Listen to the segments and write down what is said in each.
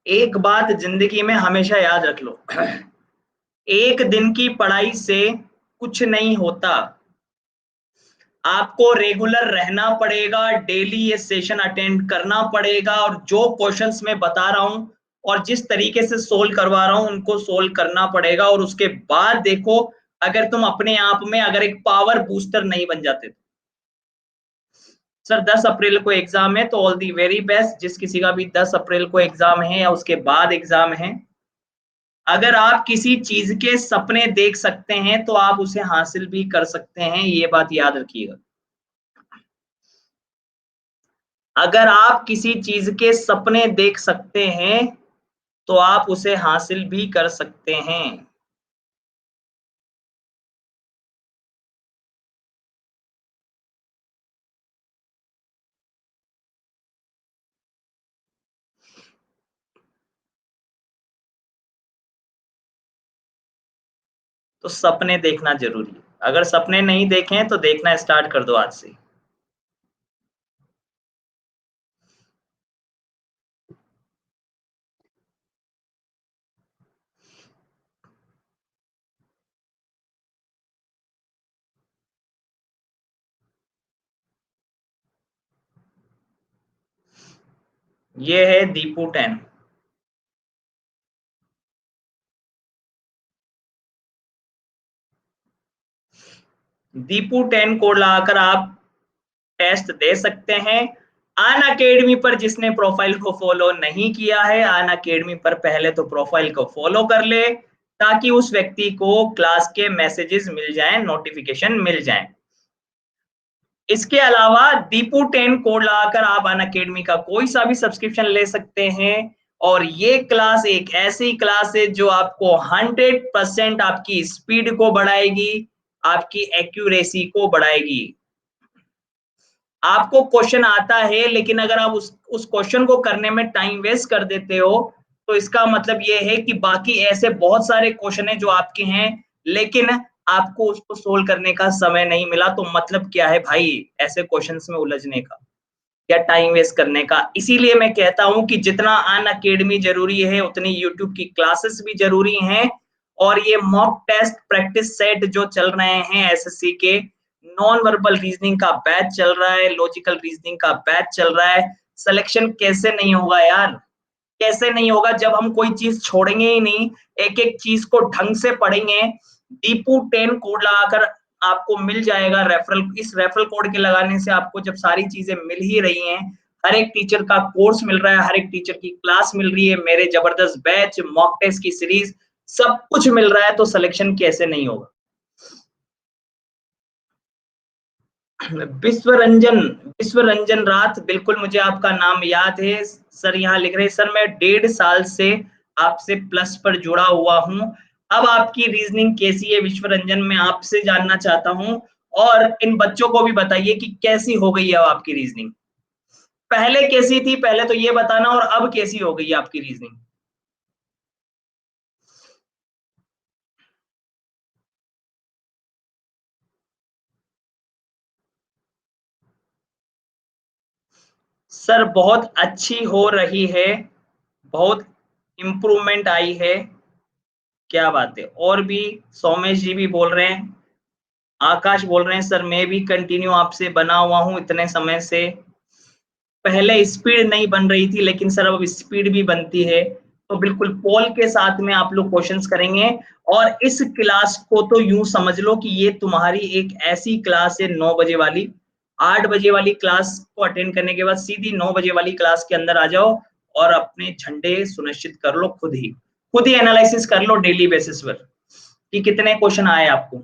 एक बात जिंदगी में हमेशा याद रख लो। एक दिन की पढ़ाई से कुछ नहीं होता। आपको रेगुलर रहना पड़ेगा, डेली ये सेशन अटेंड करना पड़ेगा, और जो क्वेश्चंस मैं बता रहा हूं और जिस तरीके से सोल्व करवा रहा हूं उनको सोल्व करना पड़ेगा। और उसके बाद देखो, अगर तुम अपने आप में अगर एक पावर बूस्टर नहीं बन जाते तो। सर 10 अप्रैल को एग्जाम है, तो ऑल दी वेरी बेस्ट। जिस किसी का भी 10 अप्रैल को एग्जाम है या उसके बाद एग्जाम है, अगर आप किसी चीज के सपने देख सकते हैं तो आप उसे हासिल भी कर सकते हैं, ये बात याद रखिएगा। अगर आप किसी चीज के सपने देख सकते हैं तो आप उसे हासिल भी कर सकते हैं। तो सपने देखना जरूरी है। अगर सपने नहीं देखे तो देखना स्टार्ट कर दो आज से। ये है दीपू 10। दीपू 10 कोड लगाकर आप टेस्ट दे सकते हैं। अन अकेडमी पर जिसने प्रोफाइल को फॉलो नहीं किया है, अन अकेडमी पर पहले तो प्रोफाइल को फॉलो कर ले, ताकि उस व्यक्ति को क्लास के मैसेजेस मिल जाएं, नोटिफिकेशन मिल जाएं। इसके अलावा दीपू 10 कोड लगाकर आप अन अकेडमी का कोई सा भी सब्सक्रिप्शन ले सकते हैं। और ये क्लास एक ऐसी क्लास है जो आपको 100% आपकी स्पीड को बढ़ाएगी, आपकी एक्यूरेसी को बढ़ाएगी। आपको क्वेश्चन आता है, लेकिन अगर आप उस क्वेश्चन को करने में टाइम वेस्ट कर देते हो, तो इसका मतलब ये है कि बाकी ऐसे बहुत सारे क्वेश्चन है जो आपके हैं, लेकिन आपको उसको सोल्व करने का समय नहीं मिला। तो मतलब क्या है भाई ऐसे क्वेश्चंस में उलझने का या टाइम वेस्ट करने का। इसीलिए मैं कहता हूं कि जितना अन अकेडमी जरूरी है, उतनी यूट्यूब की क्लासेस भी जरूरी हैं। और ये मॉक टेस्ट प्रैक्टिस सेट जो चल रहे हैं एसएससी के, नॉन वर्बल रीजनिंग का बैच चल रहा है, लॉजिकल रीजनिंग का बैच चल रहा है। सिलेक्शन कैसे नहीं होगा यार? कैसे नहीं होगा जब हम कोई चीज छोड़ेंगे ही नहीं, एक एक चीज को ढंग से पढ़ेंगे। दीपू 10 कोड लगाकर आपको मिल जाएगा रेफरल। इस रेफरल कोड के लगाने से आपको जब सारी चीजें मिल ही रही हैं, हर एक टीचर का कोर्स मिल रहा है, हर एक टीचर की क्लास मिल रही है, मेरे जबरदस्त बैच, मॉक टेस्ट की सीरीज, सब कुछ मिल रहा है, तो सिलेक्शन कैसे नहीं होगा? विश्व रंजन, विश्व रंजन रात, बिल्कुल मुझे आपका नाम याद है सर। यहाँ लिख रहे हैं सर मैं 1.5 साल से आपसे प्लस पर जुड़ा हुआ हूँ। अब आपकी रीजनिंग कैसी है विश्व रंजन, मैं आपसे जानना चाहता हूँ। और इन बच्चों को भी बताइए कि कैसी हो गई है अब आपकी रीजनिंग। पहले कैसी थी पहले तो ये बताना, और अब कैसी हो गई है आपकी रीजनिंग। सर बहुत अच्छी हो रही है, बहुत इम्प्रूवमेंट आई है। क्या बात है। और भी सोमेश जी भी बोल रहे हैं, आकाश बोल रहे हैं सर मैं भी कंटिन्यू आपसे बना हुआ हूं इतने समय से। पहले स्पीड नहीं बन रही थी, लेकिन सर अब स्पीड भी बनती है। तो बिल्कुल पोल के साथ में आप लोग क्वेश्चंस करेंगे। और इस क्लास को तो यूं समझ लो कि ये तुम्हारी एक ऐसी क्लास है 9 बजे वाली। 8 बजे वाली क्लास को अटेंड करने के बाद सीधी 9 बजे वाली क्लास के अंदर आ जाओ, और अपने झंडे सुनिश्चित कर लो खुद ही एनालिसिस कर लो डेली बेसिस पर कि कितने क्वेश्चन आए आपको।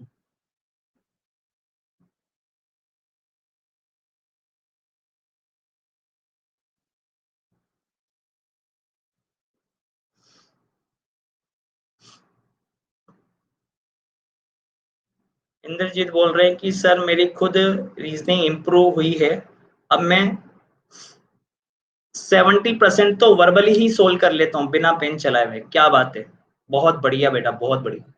इंद्रजीत बोल रहे हैं कि सर मेरी खुद रीजनिंग इंप्रूव हुई है। अब मैं 70% तो वर्बली ही सोल्व कर लेता हूँ बिना पेन चलाए हुए। क्या बात है, बहुत बढ़िया बेटा, बहुत बढ़िया।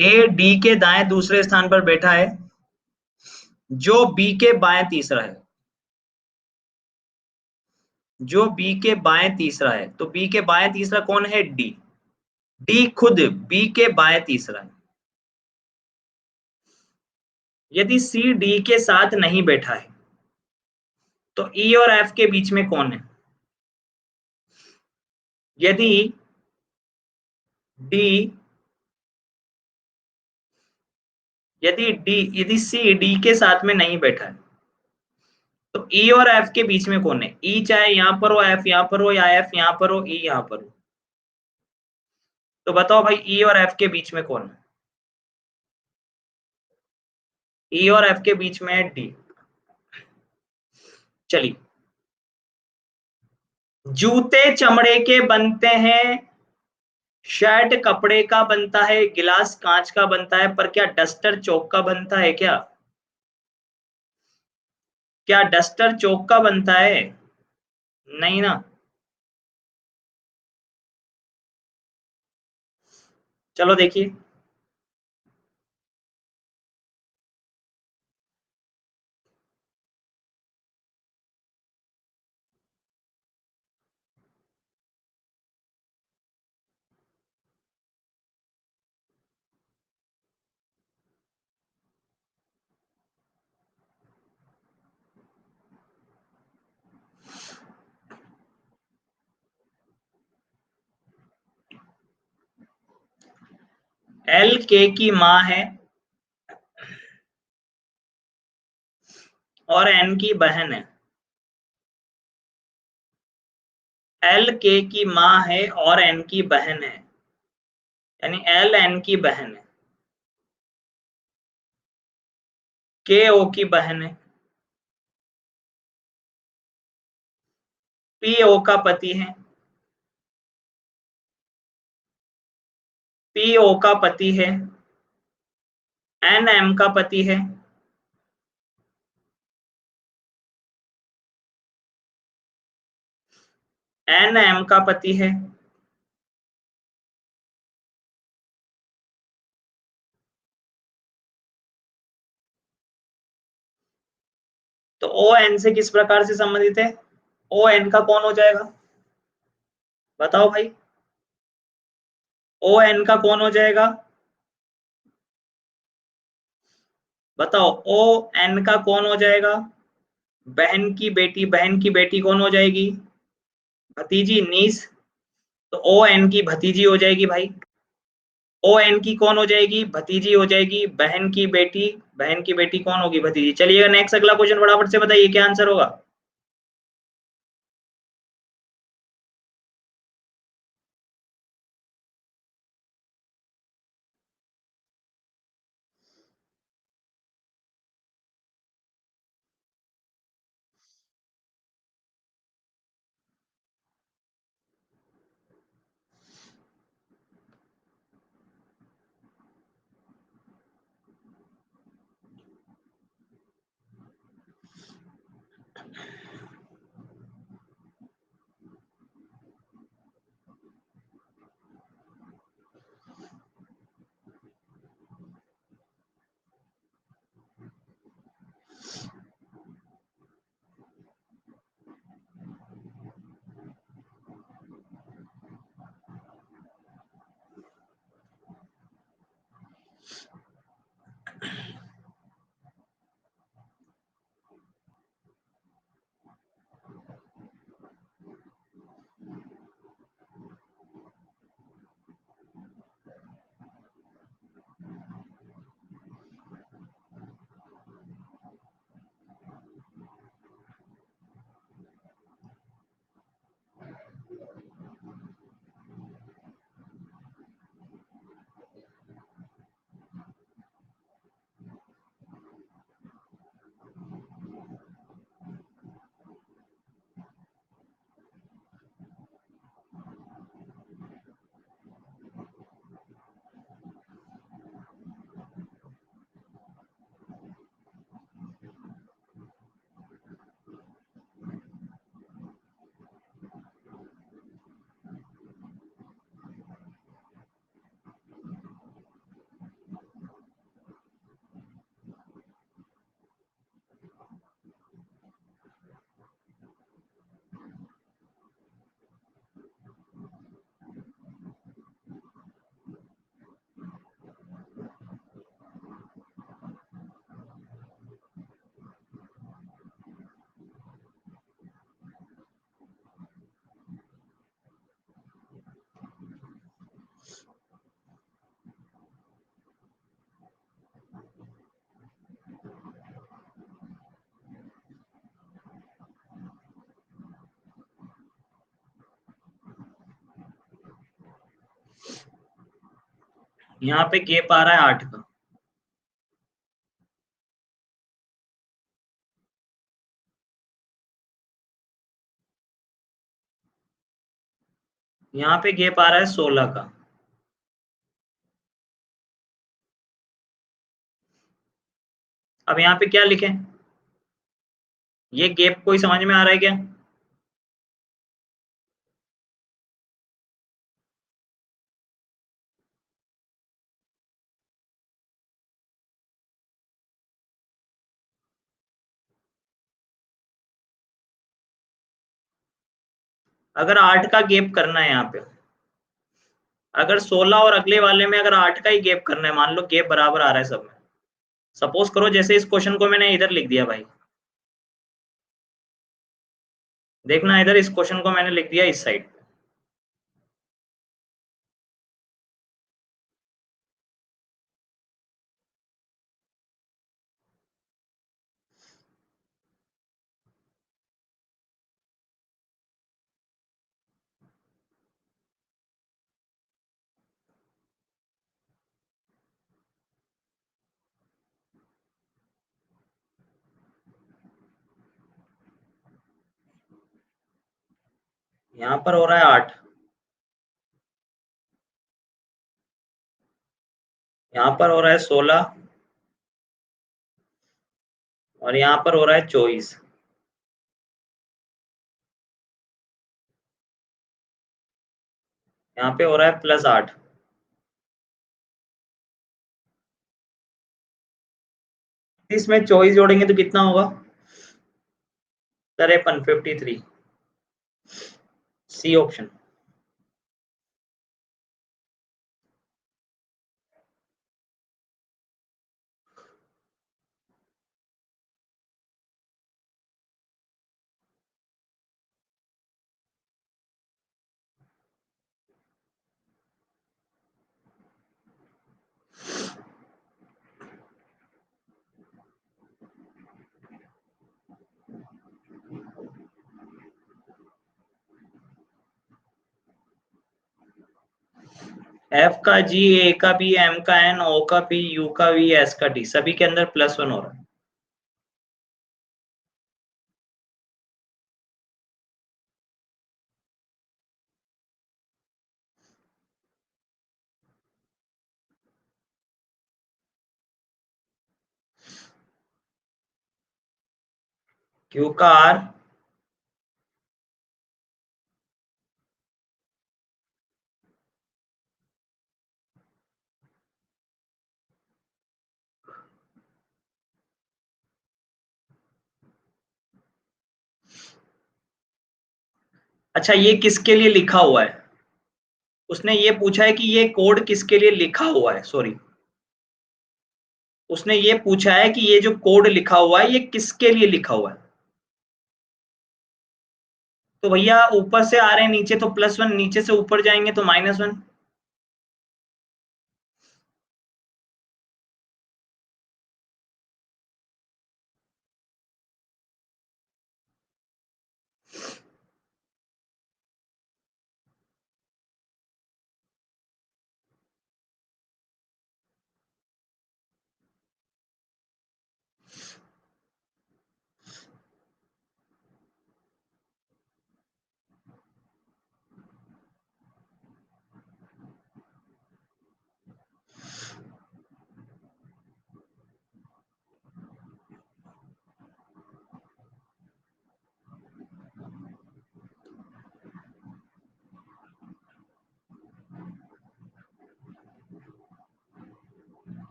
ए डी के दाएं दूसरे स्थान पर बैठा है, जो बी के बाएं तीसरा है। जो बी के बाएं तीसरा है, तो बी के बाएं तीसरा कौन है? डी। डी खुद बी के बाएं तीसरा है। यदि सी डी के साथ नहीं बैठा है, तो ई और एफ के बीच में कौन है? यदि डी यदि सी डी के साथ में नहीं बैठा है, तो ई और एफ के बीच में कौन है? ई चाहे यहां पर हो, एफ यहां पर हो, या एफ यहां पर हो, ई यहां पर हो। तो बताओ भाई, ई और एफ के बीच में कौन है? ई और एफ के बीच में है डी। चलिए, जूते चमड़े के बनते हैं, शर्ट कपड़े का बनता है, गिलास कांच का बनता है, पर क्या डस्टर चौक का बनता है क्या? क्या डस्टर चौक का बनता है? नहीं ना। चलो देखिए, एल के की माँ है और एन की बहन है। एल के की माँ है और एन की बहन है, यानी एल एन की बहन है। के ओ की बहन है। पी ओ का पति है। पी ओ का पति है। एन एम का पति है। एन एम का पति है। तो ओ एन से किस प्रकार से संबंधित है? ओ एन का कौन हो जाएगा? बताओ भाई, ओ एन का कौन हो जाएगा? बताओ, ओ एन का कौन हो जाएगा? बहन की बेटी। बहन की बेटी कौन हो जाएगी? भतीजी, नीस। तो ओ एन की भतीजी हो जाएगी भाई। ओ एन की कौन हो जाएगी? भतीजी हो जाएगी। बहन की बेटी। बहन की बेटी कौन होगी? भतीजी। चलिएगा नेक्स्ट, अगला क्वेश्चन फटाफट से बताइए क्या आंसर होगा। यहाँ पे गैप आ रहा है 8 का। यहाँ पे गैप आ रहा है 16 का। अब यहाँ पे क्या लिखें? ये गैप कोई समझ में आ रहा है क्या? अगर 8 का गैप करना है यहाँ पे, अगर 16 और अगले वाले में अगर 8 का ही गैप करना है, मान लो गैप बराबर आ रहा है सब में। सपोज करो जैसे इस क्वेश्चन को मैंने इधर लिख दिया भाई, देखना इधर इस क्वेश्चन को मैंने लिख दिया इस साइड। यहाँ पर हो रहा है 8, यहाँ पर हो रहा है 16, और यहाँ पर हो रहा है 24। यहाँ पे हो रहा है +8। इसमें 24 जोड़ेंगे तो कितना होगा? 53, 53। C option. एफ का जी, ए का बी, एम का एन, ओ का पी, यू का वी, एस का डी, सभी के अंदर +1 हो रहा है। क्यू का आर, अच्छा ये किसके लिए लिखा हुआ है? उसने ये पूछा है कि ये कोड किसके लिए लिखा हुआ है, सॉरी, उसने ये पूछा है कि ये जो कोड लिखा हुआ है ये किसके लिए लिखा हुआ है। तो भैया ऊपर से आ रहे हैं नीचे तो +1, नीचे से ऊपर जाएंगे तो -1।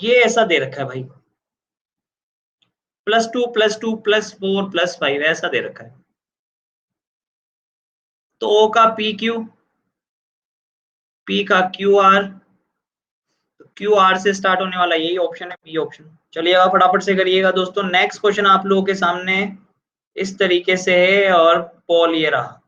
ये ऐसा दे रखा है भाई, +2 +2 +4 +5 ऐसा दे रखा है। तो ओ का पी क्यू, पी का क्यू आर, क्यू आर से स्टार्ट होने वाला यही ऑप्शन है, बी ऑप्शन। चलिएगा फटाफट से करिएगा दोस्तों। नेक्स्ट क्वेश्चन आप लोगों के सामने इस तरीके से है, और पोल ये रहा।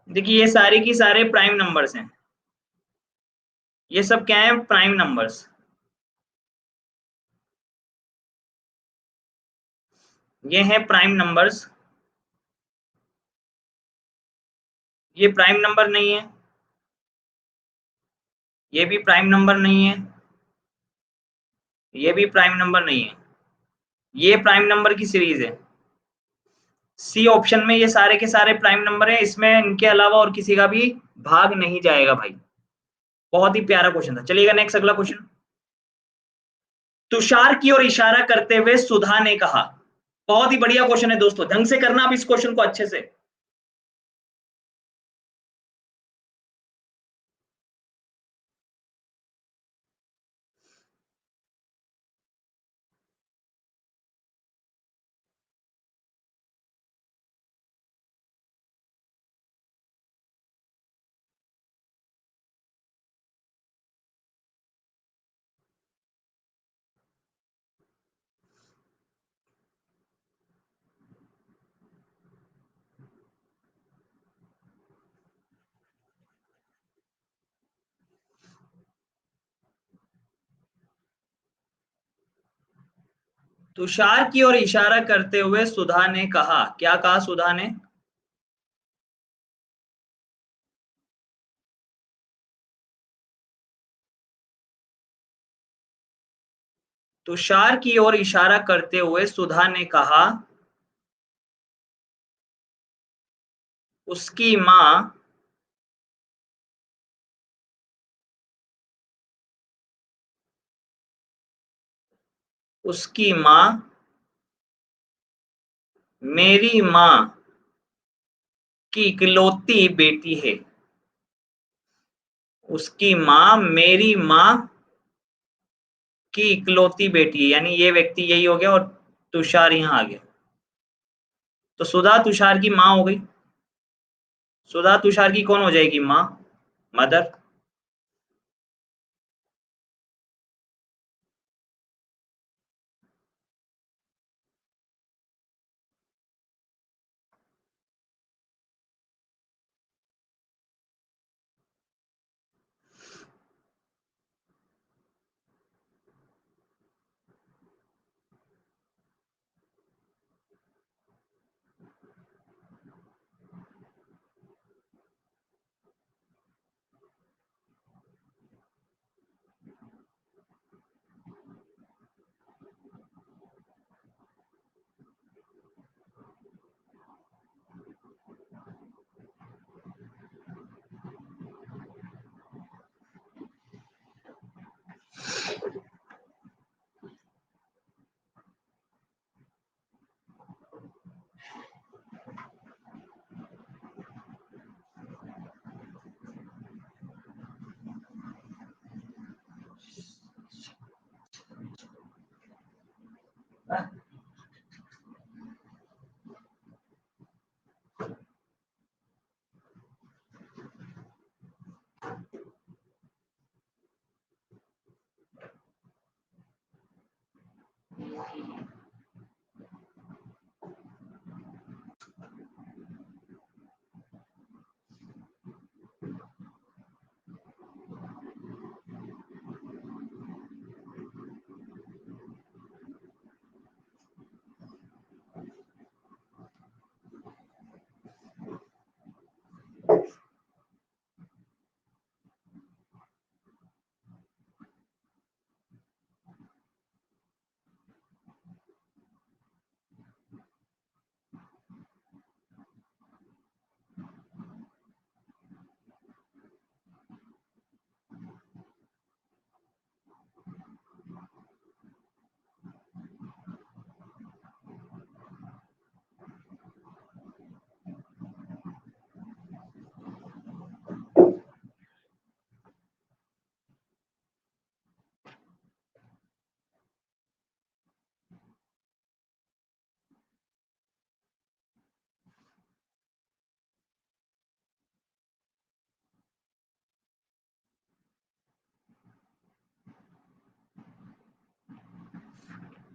देखिए ये सारे की सारे प्राइम नंबर्स हैं, ये सब क्या है, प्राइम नंबर्स। ये हैं प्राइम नंबर्स, ये प्राइम नंबर नहीं है, ये भी प्राइम नंबर नहीं है, ये भी प्राइम नंबर नहीं है। ये प्राइम नंबर की सीरीज है। सी ऑप्शन में ये सारे के सारे प्राइम नंबर है, इसमें इनके अलावा और किसी का भी भाग नहीं जाएगा भाई। बहुत ही प्यारा क्वेश्चन था। चलिएगा नेक्स्ट अगला क्वेश्चन। तुषार की ओर इशारा करते हुए सुधा ने कहा। बहुत ही बढ़िया क्वेश्चन है दोस्तों, ढंग से करना आप इस क्वेश्चन को अच्छे से। तुषार की ओर इशारा करते हुए सुधा ने कहा, क्या कहा सुधा ने? तुषार की ओर इशारा करते हुए सुधा ने कहा, उसकी मां उसकी मां मेरी मां की इकलौती बेटी है। उसकी मां मेरी मां की इकलौती बेटी है, यानी ये व्यक्ति यही हो गया और तुषार यहाँ आ गया। तो सुधा तुषार की मां हो गई। सुधा तुषार की कौन हो जाएगी? मां, मदर।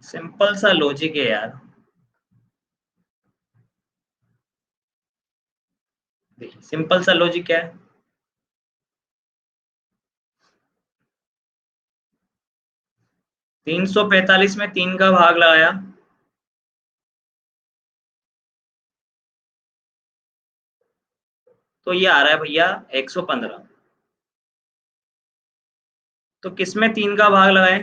सिंपल सा लॉजिक है यार। देखिए सिंपल सा लॉजिक क्या है। 345 में 3 का भाग लगाया तो ये आ रहा है भैया 115। तो किसमें 3 का भाग लगाए।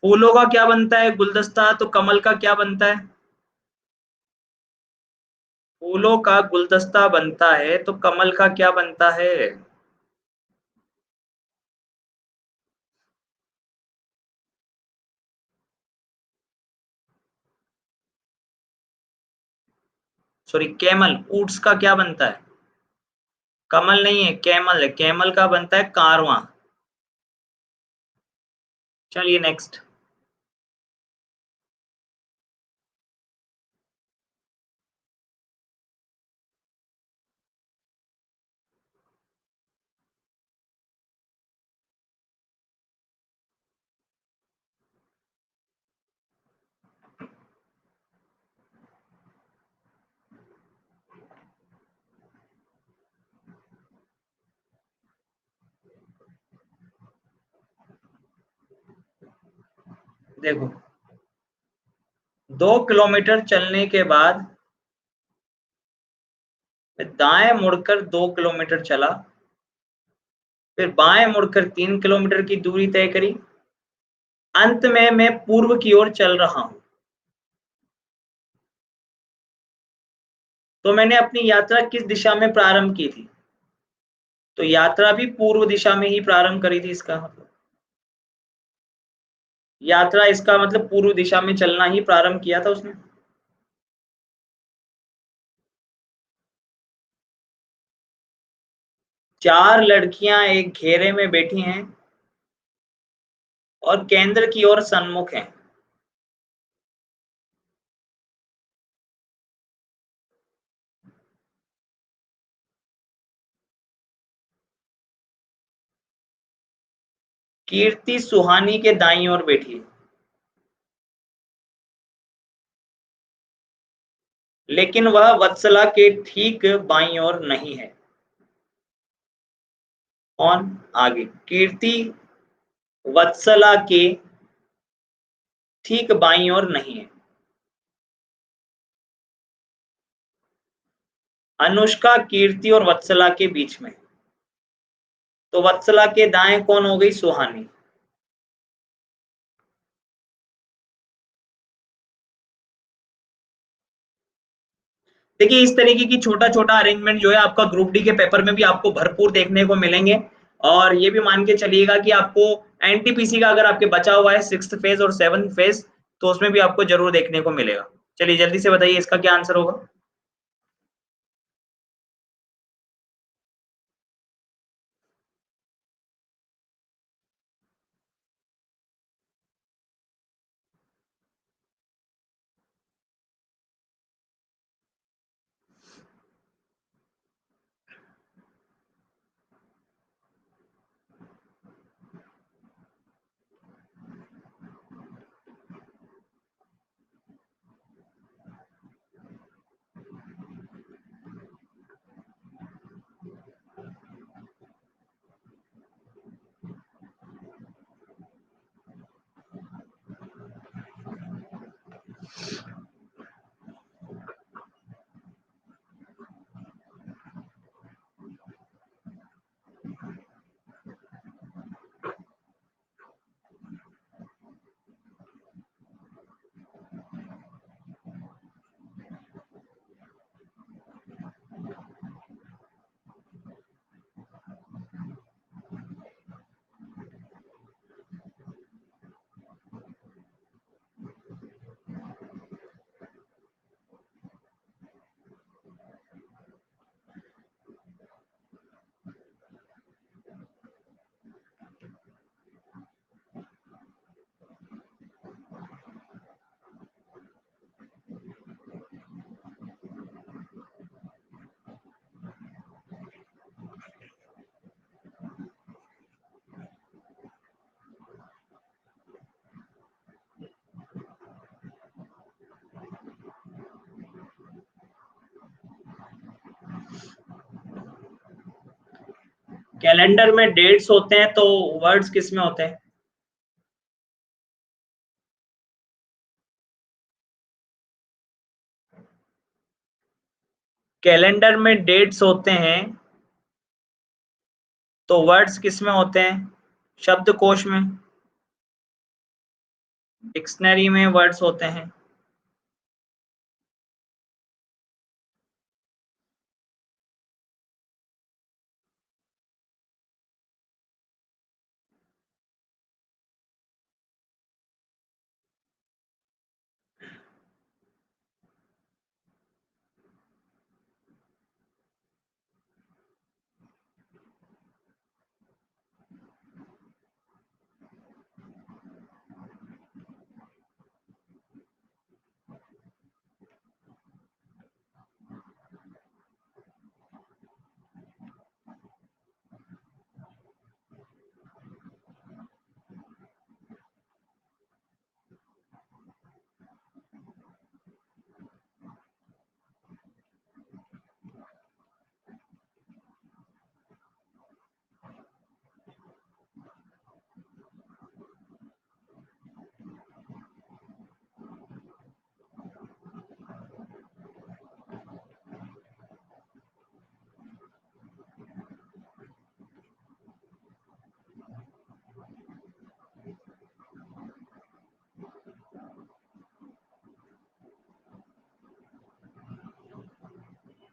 फूलों का क्या बनता है गुलदस्ता, तो कमल का क्या बनता है। फूलों का गुलदस्ता बनता है तो कमल का क्या बनता है। सॉरी कैमल, ऊट्स का क्या बनता है। कमल नहीं है, कैमल है, कैमल का बनता है कारवां। चलिए नेक्स्ट। देखो 2 किलोमीटर चलने के बाद मैं दाएं मुड़कर 2 किलोमीटर चला, फिर बाएं मुड़कर 3 किलोमीटर की दूरी तय करी, अंत में मैं पूर्व की ओर चल रहा हूं। तो मैंने अपनी यात्रा किस दिशा में प्रारंभ की थी। तो यात्रा भी पूर्व दिशा में ही प्रारंभ करी थी, इसका मतलब यात्रा, इसका मतलब पूर्व दिशा में चलना ही प्रारंभ किया था उसने। 4 लड़कियां एक घेरे में बैठी हैं और केंद्र की ओर सन्मुख हैं। कीर्ति सुहानी के दाईं ओर बैठी है, लेकिन वह वत्सला के ठीक बाईं ओर नहीं है। कौन। आगे कीर्ति वत्सला के ठीक बाईं ओर नहीं है। अनुष्का कीर्ति और वत्सला के बीच में। तो वत्सला के दाएं कौन हो गई, सुहानी। देखिए इस तरीके की छोटा छोटा अरेंजमेंट जो है आपका ग्रुप डी के पेपर में भी आपको भरपूर देखने को मिलेंगे। और ये भी मान के चलिएगा कि आपको एनटीपीसी का अगर आपके बचा हुआ है 6th फेज और 7th फेज, तो उसमें भी आपको जरूर देखने को मिलेगा। चलिए जल्दी से बताइए इसका क्या आंसर होगा। कैलेंडर में डेट्स होते हैं तो वर्ड्स किस में होते हैं? कैलेंडर में डेट्स होते हैं तो वर्ड्स किस में होते हैं? शब्दकोश में। डिक्शनरी में वर्ड्स होते हैं।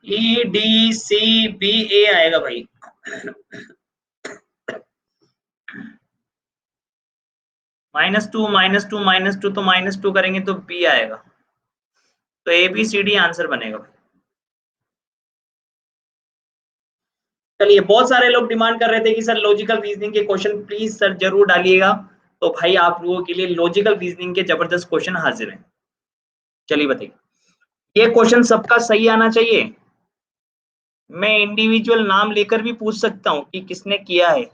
EDCBA आएगा भाई। -2 -2 -2 तो -2 करेंगे तो बी आएगा। तो ABCD आंसर बनेगा। चलिए, बहुत सारे लोग डिमांड कर रहे थे कि सर लॉजिकल रीजनिंग के क्वेश्चन प्लीज सर जरूर डालिएगा। तो भाई आप लोगों के लिए लॉजिकल रीजनिंग के जबरदस्त क्वेश्चन हाजिर हैं। चलिए बताइए, ये क्वेश्चन सबका सही आना चाहिए। मैं इंडिविजुअल नाम लेकर भी पूछ सकता हूँ कि किसने किया है।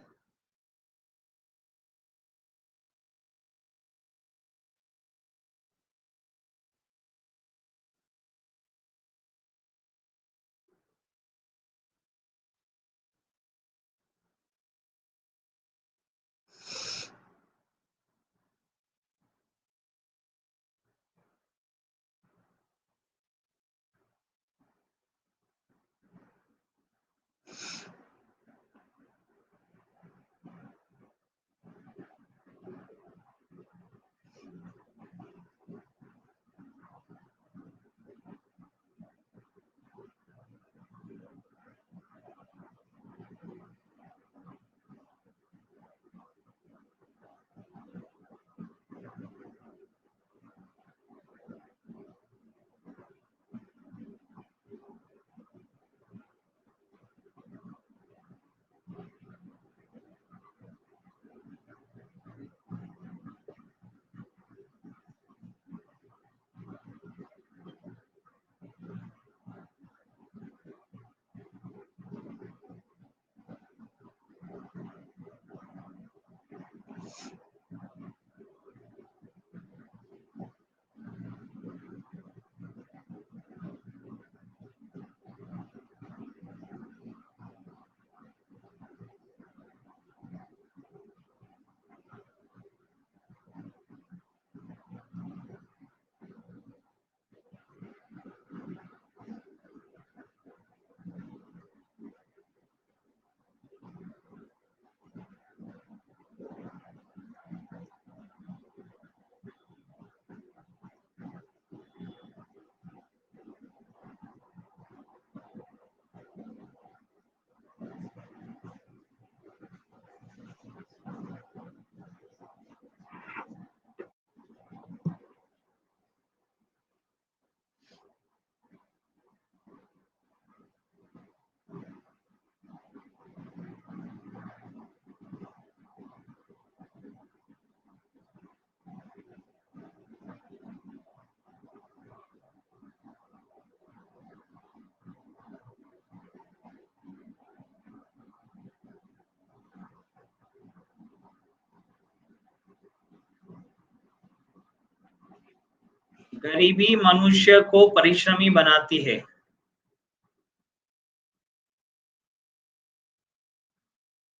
गरीबी मनुष्य को परिश्रमी बनाती है।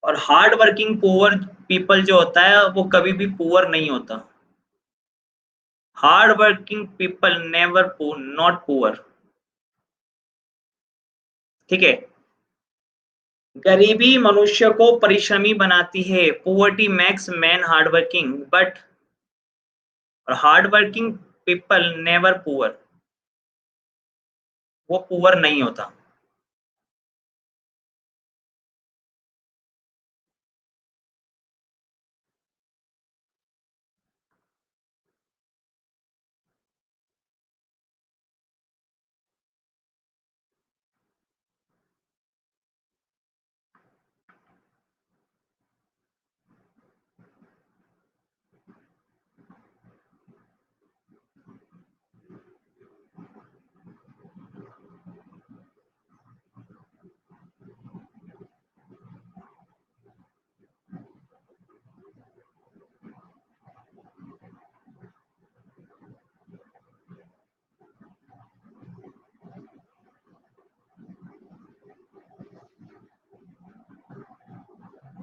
और हार्ड वर्किंग पुअर पीपल जो होता है वो कभी भी पुअर नहीं होता। Hard working people never poor, not poor. ठीक है। गरीबी मनुष्य को परिश्रमी बनाती है, poverty makes man hard working, but hard working people never poor, वो पुअर नहीं होता।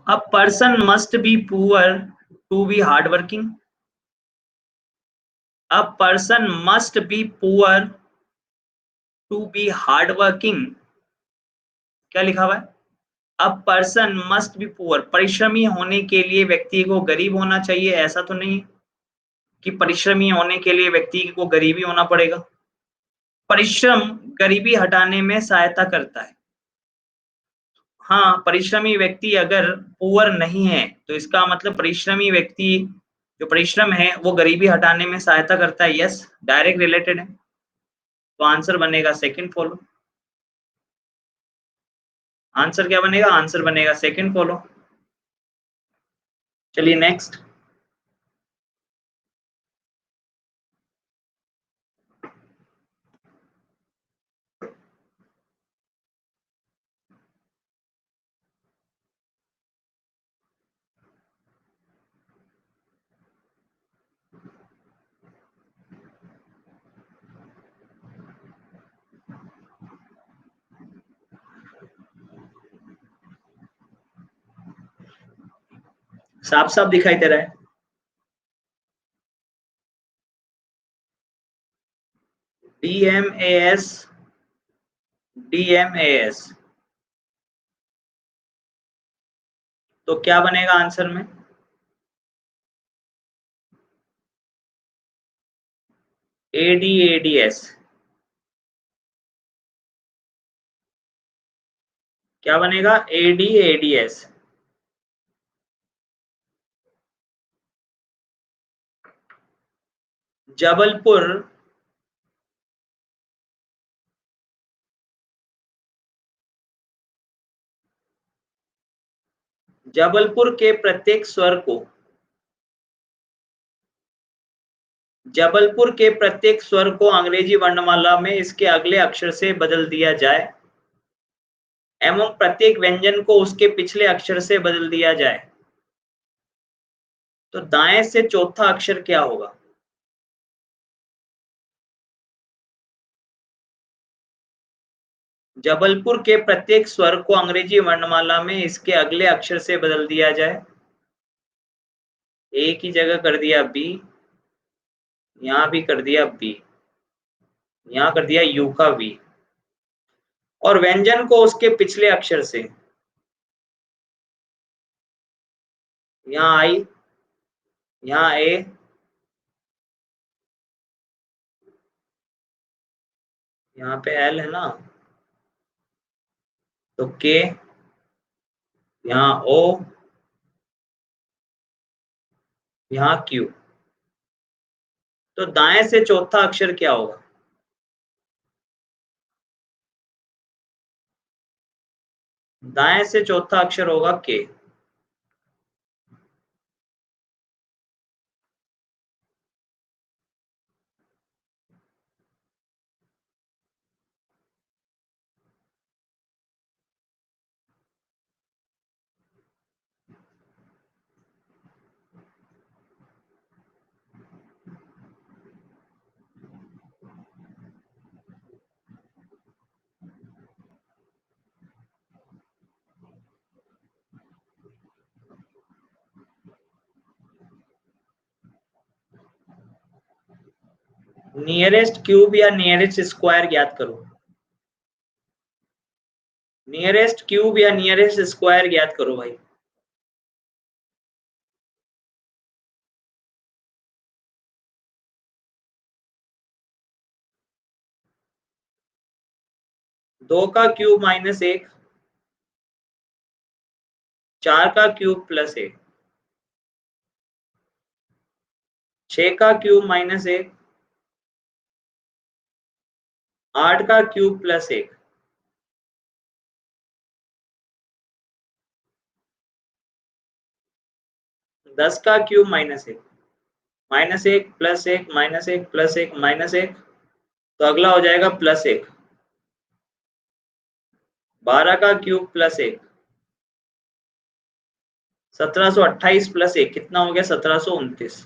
A person must be poor to be hardworking. A person must be poor to be hardworking. क्या लिखा हुआ है? A person must be poor, परिश्रमी होने के लिए व्यक्ति को गरीब होना चाहिए, ऐसा तो नहीं कि परिश्रमी होने के लिए व्यक्ति को गरीबी होना पड़ेगा। परिश्रम गरीबी हटाने में सहायता करता है। हाँ, परिश्रमी व्यक्ति अगर पुअर नहीं है तो इसका मतलब परिश्रमी व्यक्ति जो परिश्रम है वो गरीबी हटाने में सहायता करता है। यस, डायरेक्ट रिलेटेड है। तो आंसर बनेगा सेकंड फॉलो। आंसर क्या बनेगा? आंसर बनेगा सेकंड फॉलो। चलिए नेक्स्ट। साफ साफ दिखाई दे रहा है। DMAS, DMAS। तो क्या बनेगा आंसर में? ADADS। क्या बनेगा? ADADS। जबलपुर जबलपुर के प्रत्येक स्वर को जबलपुर के प्रत्येक स्वर को अंग्रेजी वर्णमाला में इसके अगले अक्षर से बदल दिया जाए एवं प्रत्येक व्यंजन को उसके पिछले अक्षर से बदल दिया जाए तो दाएं से चौथा अक्षर क्या होगा? जबलपुर के प्रत्येक स्वर को अंग्रेजी वर्णमाला में इसके अगले अक्षर से बदल दिया जाए। ए की जगह कर दिया बी, यहां भी कर दिया बी, यहां कर दिया यू का वी, और व्यंजन को उसके पिछले अक्षर से, यहाँ आई, यहाँ ए, यहाँ पे एल है ना, तो के, यहाँ ओ, यहाँ क्यू। तो दाएं से चौथा अक्षर क्या होगा? दाएं से चौथा अक्षर होगा के। नियरेस्ट क्यूब या नियरेस्ट स्क्वायर ज्ञात करो। नियरेस्ट क्यूब या नियरेस्ट स्क्वायर ज्ञात करो भाई। दो का क्यूब माइनस एक, चार का क्यूब प्लस एक, छह का क्यूब माइनस एक, आठ का क्यूब प्लस एक, दस का क्यूब माइनस एक, माइनस एक प्लस एक माइनस एक प्लस एक माइनस एक, तो अगला हो जाएगा प्लस एक। 12 का क्यूब प्लस एक, 1728 प्लस एक कितना हो गया? 1729।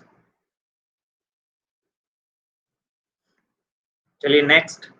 चलिए नेक्स्ट।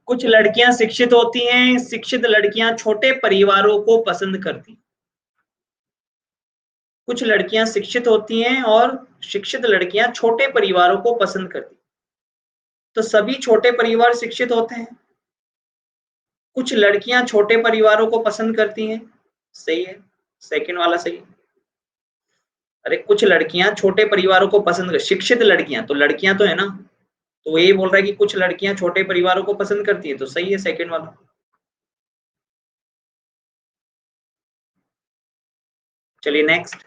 कुछ लड़कियां शिक्षित होती हैं, शिक्षित लड़कियां छोटे परिवारों को पसंद करती। कुछ लड़कियां शिक्षित होती हैं और शिक्षित लड़कियां छोटे परिवारों को पसंद करती। तो सभी छोटे परिवार शिक्षित होते हैं। कुछ लड़कियां छोटे परिवारों को पसंद करती हैं, सही है, सेकंड वाला सही है। अरे कुछ लड़कियां छोटे परिवारों को पसंद कर, शिक्षित लड़कियां तो लड़कियां तो है ना, तो ये बोल रहा है कि कुछ लड़कियां छोटे परिवारों को पसंद करती है, तो सही है सेकंड वाला। चलिए नेक्स्ट।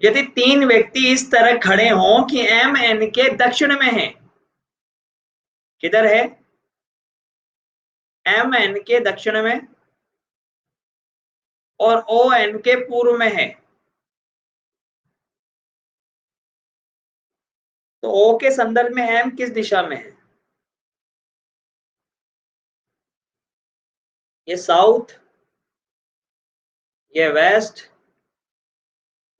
यदि तीन व्यक्ति इस तरह खड़े हों कि एम एन के दक्षिण में है, किधर है? एम एन के दक्षिण में और ओ एन के पूर्व में है, तो ओ के संदर्भ में एम किस दिशा में है? ये साउथ, ये वेस्ट,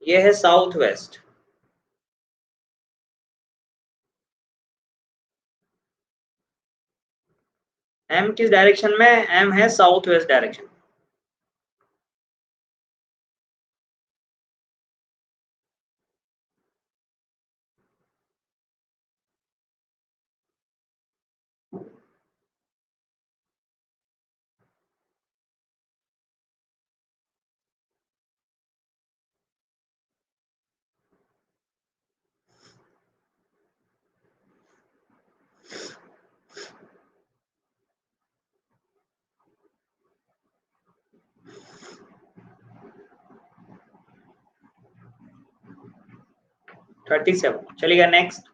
ये है साउथ वेस्ट। एम किस डायरेक्शन में? एम है south west direction. Thirty seven. चलिएगा नेक्स्ट।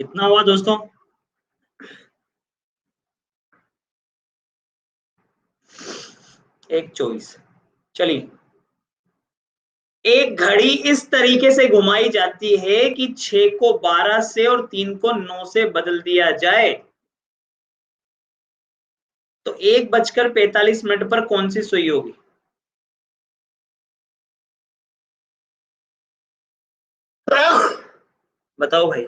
कितना हुआ दोस्तों? एक 24। चलिए, एक घड़ी इस तरीके से घुमाई जाती है कि 6 को 12 से और 3 को 9 से बदल दिया जाए, तो 1:45 पर कौन सी सुई होगी? बताओ भाई।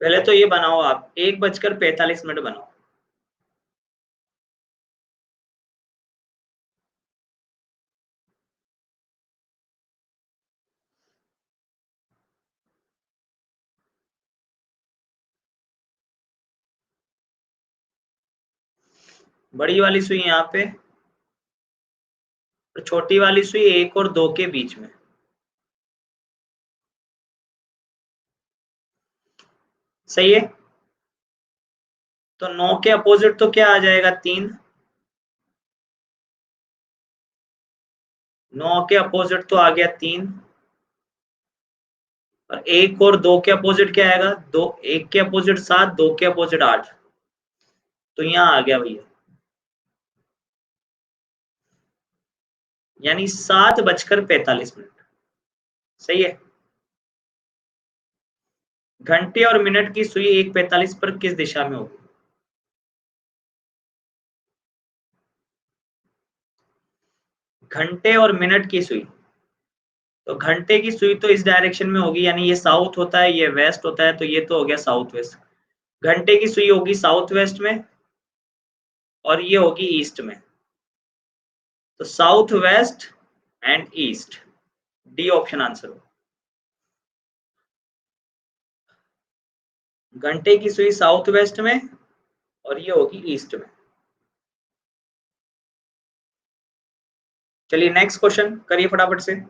पहले तो ये बनाओ, आप 1:45 बनाओ। बड़ी वाली सुई यहाँ पे और छोटी वाली सुई 1 और 2 के बीच में। सही है। तो 9 के अपोजिट तो क्या आ जाएगा? 3। 9 के अपोजिट तो आ गया 3। और 1 और 2 के अपोजिट क्या आएगा? 2। 1 के अपोजिट 7, 2 के अपोजिट 8। तो यहाँ आ गया भैया, यानी 7:45। सही है। घंटे और मिनट की सुई 1:45 पर किस दिशा में होगी? घंटे और मिनट की सुई, तो घंटे की सुई तो इस डायरेक्शन में होगी, यानी ये साउथ होता है, ये वेस्ट होता है, तो ये तो हो गया साउथ वेस्ट। घंटे की सुई होगी साउथ वेस्ट में और ये होगी ईस्ट में। तो south west and east, D option answer हो। घंटे की सुई साउथ वेस्ट में और ये होगी ईस्ट में। चलिए नेक्स्ट क्वेश्चन करिए फटाफट से।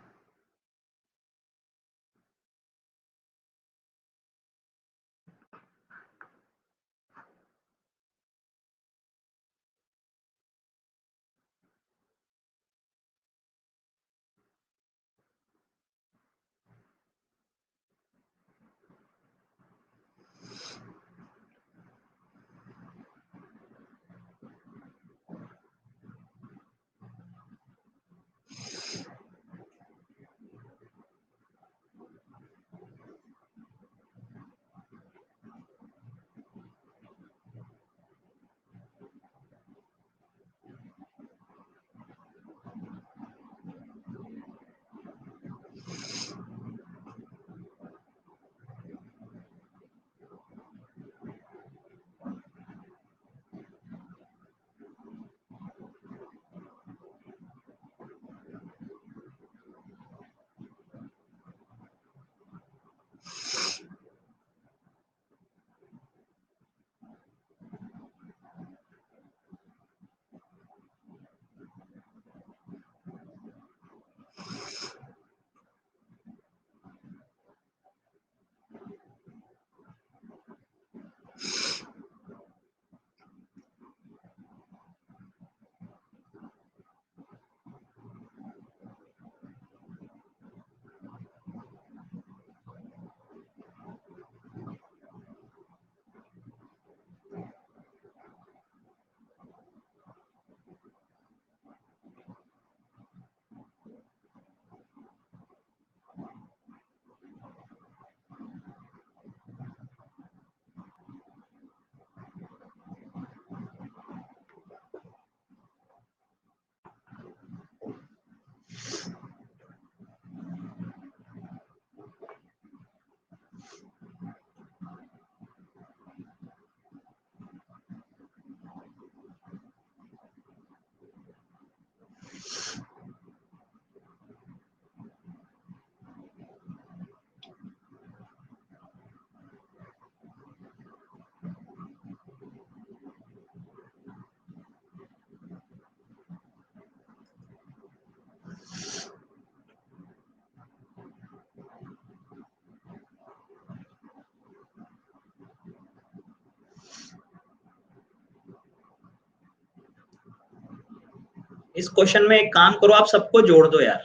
इस क्वेश्चन में एक काम करो, आप सबको जोड़ दो यार,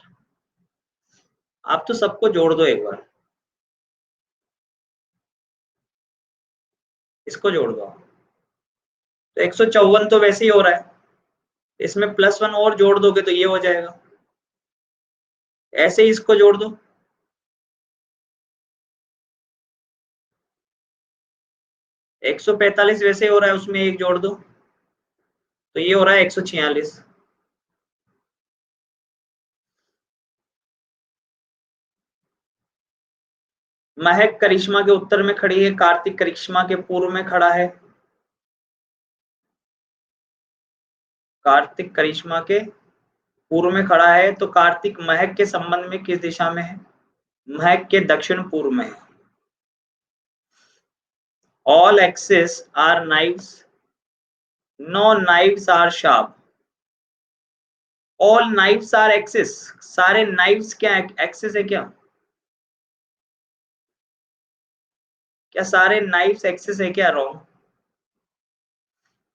आप तो सबको जोड़ दो एक बार, इसको जोड़ दो। तो 154 तो वैसे ही हो रहा है, इसमें +1 और जोड़ दोगे तो ये हो जाएगा, ऐसे ही इसको जोड़ दो। 145 वैसे ही हो रहा है, उसमें एक जोड़ दो तो ये हो रहा है 146। महक करिश्मा के उत्तर में खड़ी है, कार्तिक करिश्मा के पूर्व में खड़ा है, कार्तिक करिश्मा के पूर्व में खड़ा है, तो कार्तिक महक के संबंध में किस दिशा में है? महक के दक्षिण पूर्व में है। All axes are knives, no knives are sharp. All knives are axes, सारे नाइव्स क्या एक्सिस है क्या? क्या सारे नाइव्स एक्सिस है क्या? Wrong.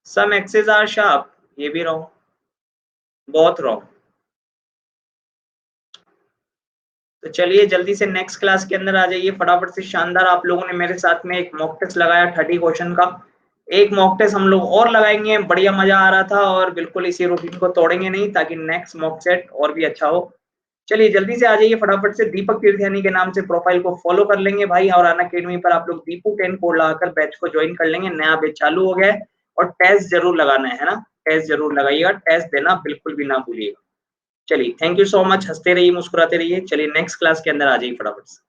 Some axes are sharp, ये भी रॉन्ग, बहुत रॉन्ग। तो चलिए जल्दी से नेक्स्ट क्लास के अंदर आ जाइए फटाफट से। शानदार, आप लोगों ने मेरे साथ में एक मॉक टेस्ट लगाया 30 क्वेश्चन का, एक मॉक टेस्ट हम लोग और लगाएंगे, बढ़िया मजा आ रहा था, और बिल्कुल इसी रूटीन को तोड़ेंगे नहीं ताकि नेक्स्ट मॉक सेट और भी अच्छा हो। चलिए जल्दी से आ जाइए फटाफट से, दीपक तीर्थयानी के नाम से प्रोफाइल को फॉलो कर लेंगे भाई, और अनअकैडमी पर आप लोग दीपू 10 कोड लगाकर बैच को ज्वाइन कर लेंगे, नया बैच चालू हो गया है। और टेस्ट जरूर लगाना है ना, टेस्ट जरूर लगाइएगा, टेस्ट देना बिल्कुल भी ना भूलिएगा। चलिए थैंक यू सो मच, हंसते रहिए मुस्कुराते रहिए। चलिए नेक्स्ट क्लास के अंदर आ जाइए फटाफट से।